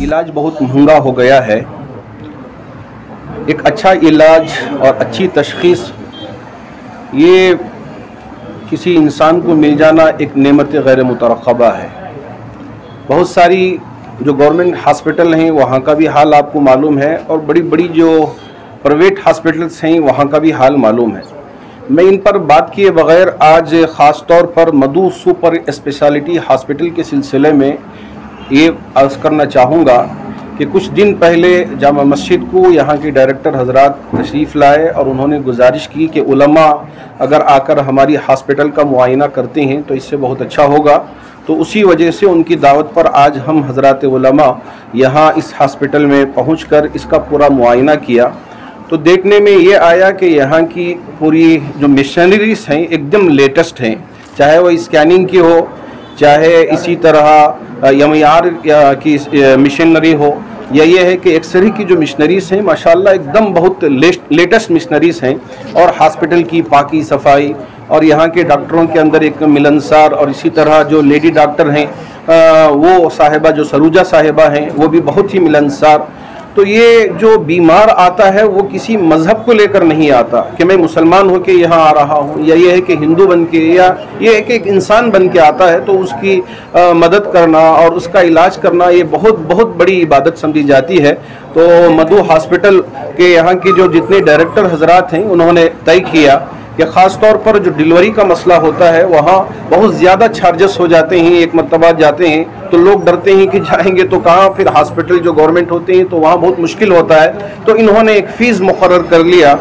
इलाज बहुत महंगा हो गया है। एक अच्छा इलाज और अच्छी तशख़ीस ये किसी इंसान को मिल जाना एक नेमत गैर मुतरक़बा है। बहुत सारी जो गवर्नमेंट हॉस्पिटल हैं वहाँ का भी हाल आपको मालूम है और बड़ी बड़ी जो प्राइवेट हॉस्पिटल्स हैं वहाँ का भी हाल मालूम है। मैं इन पर बात किए बगैर आज ख़ास तौर पर मधु सुपर स्पेशलिटी हॉस्पिटल के सिलसिले में ये अर्ज़ करना चाहूँगा कि कुछ दिन पहले जामा मस्जिद को यहाँ के डायरेक्टर हजरात तशरीफ़ लाए और उन्होंने गुजारिश की कि उलमा अगर आकर हमारी हॉस्पिटल का मुआयना करते हैं तो इससे बहुत अच्छा होगा। तो उसी वजह से उनकी दावत पर आज हम हजरात उलमा यहाँ इस हॉस्पिटल में पहुँचकर इसका पूरा मुआयना किया। तो देखने में ये आया कि यहाँ की पूरी जो मशीनरीज हैं एकदम लेटेस्ट हैं, चाहे वो स्कैनिंग की हो, चाहे इसी तरह एमआर की मशीनरी हो, या ये है कि एक्सरे की जो मशीनरीज हैं माशाल्लाह एकदम बहुत लेटेस्ट मशीनरीज हैं। और हॉस्पिटल की पाकी सफाई और यहाँ के डॉक्टरों के अंदर एक मिलनसार, और इसी तरह जो लेडी डॉक्टर हैं वो साहिबा जो सरूजा साहिबा हैं वो भी बहुत ही मिलनसार। तो ये जो बीमार आता है वो किसी मज़हब को लेकर नहीं आता कि मैं मुसलमान हो के यहाँ आ रहा हूँ, या ये है कि हिंदू बन के, या ये है कि एक इंसान बन के आता है। तो उसकी मदद करना और उसका इलाज करना ये बहुत बहुत बड़ी इबादत समझी जाती है। तो मधु हॉस्पिटल के यहाँ के जो जितने डायरेक्टर हजरात हैं उन्होंने तय किया कि ख़ास तौर पर जो डिलीवरी का मसला होता है वहाँ बहुत ज़्यादा चार्जेस हो जाते हैं। एक मरतबा जाते हैं तो लोग डरते हैं कि जाएंगे तो कहाँ, फिर हॉस्पिटल जो गवर्नमेंट होते हैं तो वहाँ बहुत मुश्किल होता है। तो इन्होंने एक फ़ीस मुकर्रर कर लिया।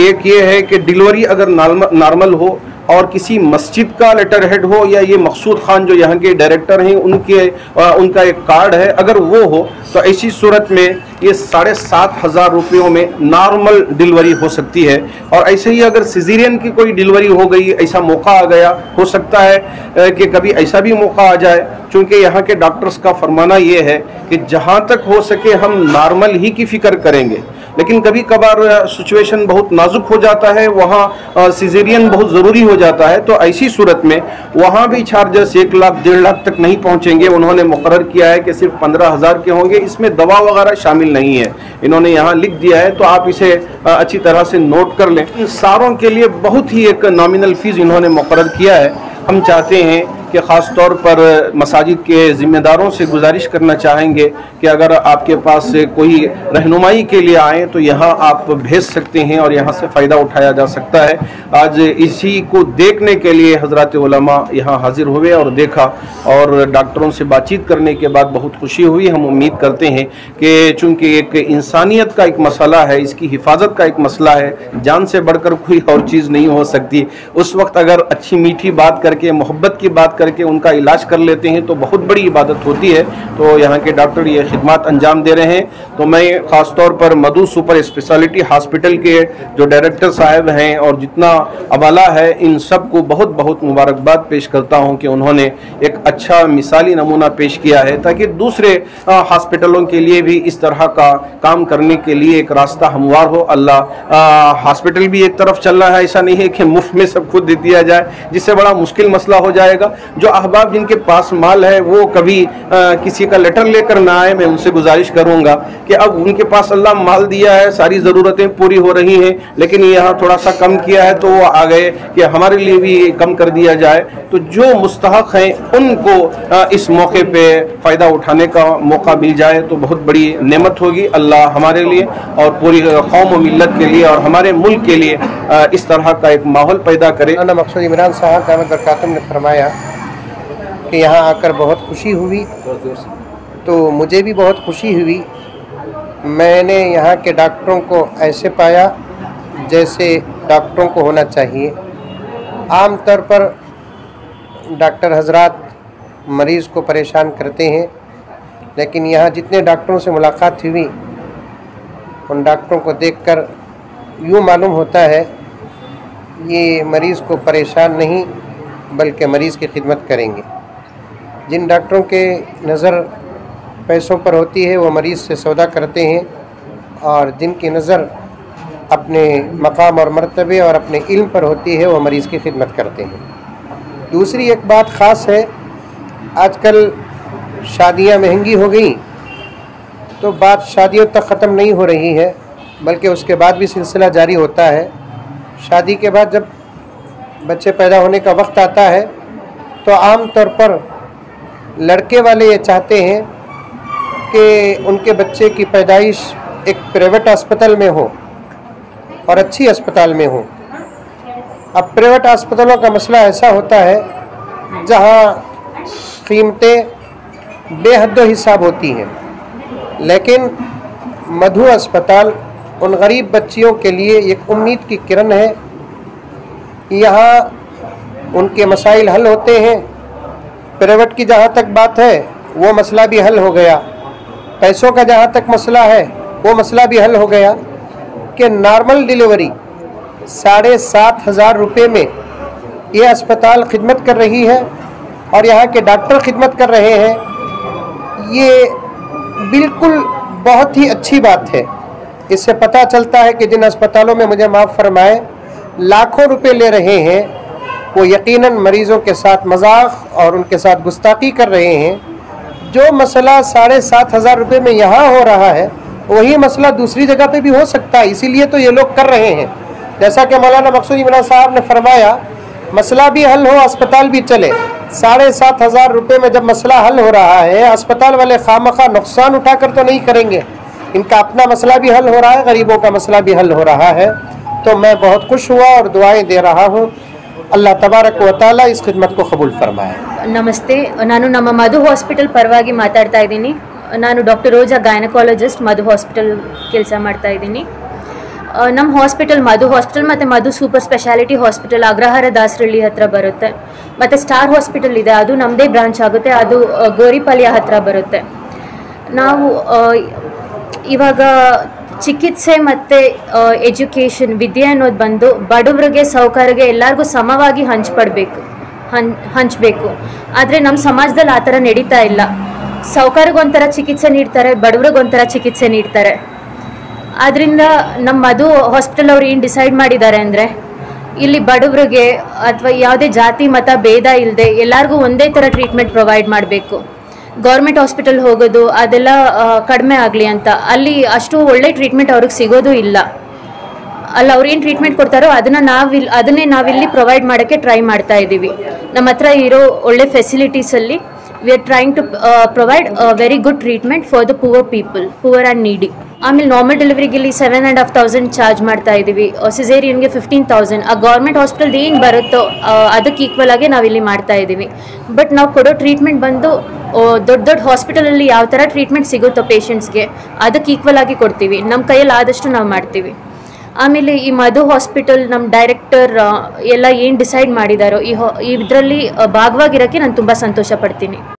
एक ये है कि डिलीवरी अगर नॉर्मल हो और किसी मस्जिद का लेटर हेड हो, या ये मकसूद खान जो यहाँ के डायरेक्टर हैं उनका एक कार्ड है, अगर वो हो तो ऐसी सूरत में ये 7,500 रुपयों में नॉर्मल डिलीवरी हो सकती है। और ऐसे ही अगर सिजेरियन की कोई डिलीवरी हो गई, ऐसा मौका आ गया, हो सकता है कि कभी ऐसा भी मौका आ जाए, क्योंकि यहाँ के डॉक्टर्स का फरमाना ये है कि जहाँ तक हो सके हम नॉर्मल ही की फ़िक्र करेंगे, लेकिन कभी कभार सिचुएशन बहुत नाजुक हो जाता है, वहाँ सिजेरियन बहुत ज़रूरी हो जाता है। तो ऐसी सूरत में वहाँ भी चार्जेस 1 लाख 1.5 लाख तक नहीं पहुँचेंगे। उन्होंने मुकर्रर किया है कि सिर्फ 15,000 के होंगे, इसमें दवा वगैरह शामिल नहीं है। इन्होंने यहाँ लिख दिया है, तो आप इसे अच्छी तरह से नोट कर लें। इन सारों के लिए बहुत ही एक नॉमिनल फ़ीस इन्होंने मुकर्रर किया है। हम चाहते हैं कि ख़ास तौर पर मसाजिद के ज़िम्मेदारों से गुजारिश करना चाहेंगे कि अगर आपके पास से कोई रहनुमाई के लिए आएँ तो यहाँ आप भेज सकते हैं और यहाँ से फ़ायदा उठाया जा सकता है। आज इसी को देखने के लिए हज़रात उलमा यहाँ हाजिर हुए और देखा, और डॉक्टरों से बातचीत करने के बाद बहुत खुशी हुई। हम उम्मीद करते हैं कि चूँकि एक इंसानियत का एक मसला है, इसकी हिफाजत का एक मसला है, जान से बढ़कर कोई और चीज़ नहीं हो सकती। उस वक्त अगर अच्छी मीठी बात करके, मोहब्बत की बात करके उनका इलाज कर लेते हैं तो बहुत बड़ी इबादत होती है। तो यहाँ के डॉक्टर ये खिदमत अंजाम दे रहे हैं। तो मैं ख़ास तौर पर मधु सुपर स्पेशलिटी हॉस्पिटल के जो डायरेक्टर साहब हैं और जितना अवाला है, इन सब को बहुत बहुत मुबारकबाद पेश करता हूँ कि उन्होंने एक अच्छा मिसाली नमूना पेश किया है, ताकि दूसरे हॉस्पिटलों के लिए भी इस तरह का काम करने के लिए एक रास्ता हमवार हो। अल्लाह हॉस्पिटल भी एक तरफ चल रहा है, ऐसा नहीं है कि मुफ्त में सब कुछ दे दिया जाए, जिससे बड़ा मुश्किल मसला हो जाएगा। जो अहबाब जिनके पास माल है वो कभी किसी का लेटर लेकर ना आए। मैं उनसे गुजारिश करूंगा कि अब उनके पास अल्लाह माल दिया है, सारी ज़रूरतें पूरी हो रही हैं, लेकिन यहाँ थोड़ा सा कम किया है तो वो आ गए कि हमारे लिए भी कम कर दिया जाए। तो जो मुस्तहक हैं उनको इस मौके पे फ़ायदा उठाने का मौका मिल जाए तो बहुत बड़ी नेमत होगी। अल्लाह हमारे लिए और पूरी कौम व मिल्लत के लिए और हमारे मुल्क के लिए इस तरह का एक माहौल पैदा करे। मकसूद इमरान साहब दामत बरकातुहू ने फरमाया कि यहाँ आकर बहुत खुशी हुई, तो मुझे भी बहुत खुशी हुई। मैंने यहाँ के डॉक्टरों को ऐसे पाया जैसे डॉक्टरों को होना चाहिए। आम तौर पर डॉक्टर हजरात मरीज़ को परेशान करते हैं, लेकिन यहाँ जितने डॉक्टरों से मुलाकात हुई उन डॉक्टरों को देखकर यूँ मालूम होता है ये मरीज़ को परेशान नहीं बल्कि मरीज़ की खिदमत करेंगे। जिन डॉक्टरों के नज़र पैसों पर होती है वो मरीज़ से सौदा करते हैं, और जिनकी नज़र अपने मकाम और मर्तबे और अपने इल्म पर होती है वो मरीज़ की खिदमत करते हैं। दूसरी एक बात ख़ास है, आजकल शादियां महंगी हो गई तो बात शादियों तक ख़त्म नहीं हो रही है, बल्कि उसके बाद भी सिलसिला जारी होता है। शादी के बाद जब बच्चे पैदा होने का वक्त आता है तो आम तौर पर लड़के वाले ये चाहते हैं कि उनके बच्चे की पैदाइश एक प्राइवेट अस्पताल में हो और अच्छी अस्पताल में हो। अब प्राइवेट अस्पतालों का मसला ऐसा होता है जहाँ कीमतें बेहद हिसाब होती हैं, लेकिन मधु अस्पताल उन गरीब बच्चियों के लिए एक उम्मीद की किरण है। यहाँ उनके मसाइल हल होते हैं। प्राइवेट की जहाँ तक बात है वो मसला भी हल हो गया, पैसों का जहाँ तक मसला है वो मसला भी हल हो गया कि नॉर्मल डिलीवरी 7,500 रुपये में ये अस्पताल खिदमत कर रही है और यहाँ के डॉक्टर खिदमत कर रहे हैं। ये बिल्कुल बहुत ही अच्छी बात है। इससे पता चलता है कि जिन अस्पतालों में, मुझे माफ़ फरमाएं, लाखों रुपए ले रहे हैं, वो यकीनन मरीज़ों के साथ मजाक और उनके साथ गुस्ताखी कर रहे हैं। जो मसला 7,500 रुपये में यहाँ हो रहा है वही मसला दूसरी जगह पे भी हो सकता है, इसीलिए तो ये लोग कर रहे हैं। जैसा कि मौलाना मकसूद इमरान साहब ने फरमाया, मसला भी हल हो, अस्पताल भी चले। 7,500 रुपये में जब मसला हल हो रहा है, अस्पताल वाले खामखा नुकसान उठाकर तो नहीं करेंगे। इनका अपना मसला भी हल हो रहा है, गरीबों का मसला भी हल हो रहा है। तो मैं बहुत खुश हुआ और दुआएं दे रहा हूँ। अल्लाह तबारक व तआला इस खिदमत को कबूल फरमाए। ನಮಸ್ತೆ, ನಾನು ನಮ್ಮ ಮಧು ಹಾಸ್ಪಿಟಲ್ ಪರವಾಗಿ ಮಾತಾಡ್ತಾ ಇದ್ದೀನಿ. ನಾನು doctor Roja gynaecologist Madhu hospital ಕೆಲಸ ಮಾಡ್ತಾ ಇದ್ದೀನಿ. ನಮ್ಮ ಹಾಸ್ಪಿಟಲ್ ಮಧು ಹಾಸ್ಪಿಟಲ್ ಮತ್ತು Madhu super speciality hospital Agrahara Dasarahalli ಹತ್ರ ಬರುತ್ತೆ. ಮತ್ತು ಸ್ಟಾರ್ ಹಾಸ್ಪಿಟಲ್ ಇದೆ, ಅದು ನಮ್ಮದೇ ಬ್ರಾಂಚ್ ಆಗುತ್ತೆ, ಅದು ಗೋರಿಪಾಳ್ಯ ಹತ್ರ ಬರುತ್ತೆ. ನಾವು ಇವಾಗ ಚಿಕಿತ್ಸೆ ಮತ್ತು ಎಜುಕೇಷನ್ ವಿದ್ಯೆ ಅನ್ನೋದು ಬಂದು ಬಡವರಿಗೆ ಸೌಕರ್ಯಗೆ ಎಲ್ಲರಿಗೂ ಸಮವಾಗಿ ಹಂಚಬೇಕು. ಆದರೆ ನಮ್ಮ ಸಮಾಜದಲ್ಲಿ ಆ ಥರ ನಡೀತಾ ಇಲ್ಲ. ಸೌಕರ್ಯಗೊಂಥರ ಚಿಕಿತ್ಸೆ ನೀಡ್ತಾರೆ, ಬಡವ್ರಿಗೊಂಥರ ಚಿಕಿತ್ಸೆ ನೀಡ್ತಾರೆ. ಆದ್ದರಿಂದ ನಮ್ಮ ಮಧು ಹಾಸ್ಪಿಟಲ್ ಅವ್ರು ಏನು ಡಿಸೈಡ್ ಮಾಡಿದ್ದಾರೆ ಅಂದರೆ, ಇಲ್ಲಿ ಬಡವರಿಗೆ ಅಥವಾ ಯಾವುದೇ ಜಾತಿ ಮತ ಭೇದ ಇಲ್ಲದೆ ಎಲ್ಲರಿಗೂ ಒಂದೇ ಥರ ಟ್ರೀಟ್ಮೆಂಟ್ ಪ್ರೊವೈಡ್ ಮಾಡಬೇಕು. ಗೌರ್ಮೆಂಟ್ ಹಾಸ್ಪಿಟಲ್ ಹೋಗೋದು ಅದೆಲ್ಲ ಕಡಿಮೆ ಆಗಲಿ ಅಂತ. ಅಲ್ಲಿ ಅಷ್ಟು ಒಳ್ಳೆ ಟ್ರೀಟ್ಮೆಂಟ್ ಅವ್ರಿಗೆ ಸಿಗೋದು ಇಲ್ಲ. ಅಲ್ಲಿ ಅವ್ರು ಏನು ಟ್ರೀಟ್ಮೆಂಟ್ ಕೊಡ್ತಾರೋ ಅದನ್ನೇ ನಾವಿಲ್ಲಿ ಪ್ರೊವೈಡ್ ಮಾಡೋಕ್ಕೆ ಟ್ರೈ ಮಾಡ್ತಾ ಇದ್ದೀವಿ. ನಮ್ಮ ಹತ್ರ ಇರೋ ಒಳ್ಳೆ ಫೆಸಿಲಿಟೀಸಲ್ಲಿ we are trying to provide very good treatment for the poor people, poor and needy. ಆಮೇಲೆ ನಾರ್ಮಲ್ ಡೆಲಿವರಿಗೆ ಇಲ್ಲಿ 7,500 ಚಾರ್ಜ್ ಮಾಡ್ತಾ ಇದ್ದೀವಿ, ಸಿಸೇರಿಯನ್ಗೆ 15,000. ಆ ಗೌರ್ಮೆಂಟ್ ಹಾಸ್ಪಿಟಲ್ದು ಏನು ಬರುತ್ತೋ ಅದಕ್ಕೆ ಈಕ್ವಲ್ ಆಗಿ ನಾವಿಲ್ಲಿ ಮಾಡ್ತಾ ಇದ್ದೀವಿ. ಬಟ್ ನಾವು ಕೊಡೋ ಟ್ರೀಟ್ಮೆಂಟ್ ಬಂದು ದೊಡ್ಡ ಹಾಸ್ಪಿಟಲಲ್ಲಿ ಯಾವ ಥರ ಟ್ರೀಟ್ಮೆಂಟ್ ಸಿಗುತ್ತೋ ಪೇಷಂಟ್ಸ್ಗೆ ಅದಕ್ಕೆ ಈಕ್ವಲ್ ಆಗಿ ಕೊಡ್ತೀವಿ. ನಮ್ಮ ಕೈಯಲ್ಲಿ ಆದಷ್ಟು ನಾವು ಮಾಡ್ತೀವಿ. ಆಮೇಲೆ ಈ ಮಧು ಹಾಸ್ಪಿಟಲ್ ನಮ್ಮ ಡೈರೆಕ್ಟರ್ ಎಲ್ಲ ಏನು ಡಿಸೈಡ್ ಮಾಡಿದಾರೋ ಇದರಲ್ಲಿ ಭಾಗವಾಗಿರೋಕ್ಕೆ ನಾನು ತುಂಬ ಸಂತೋಷ ಪಡ್ತೀನಿ.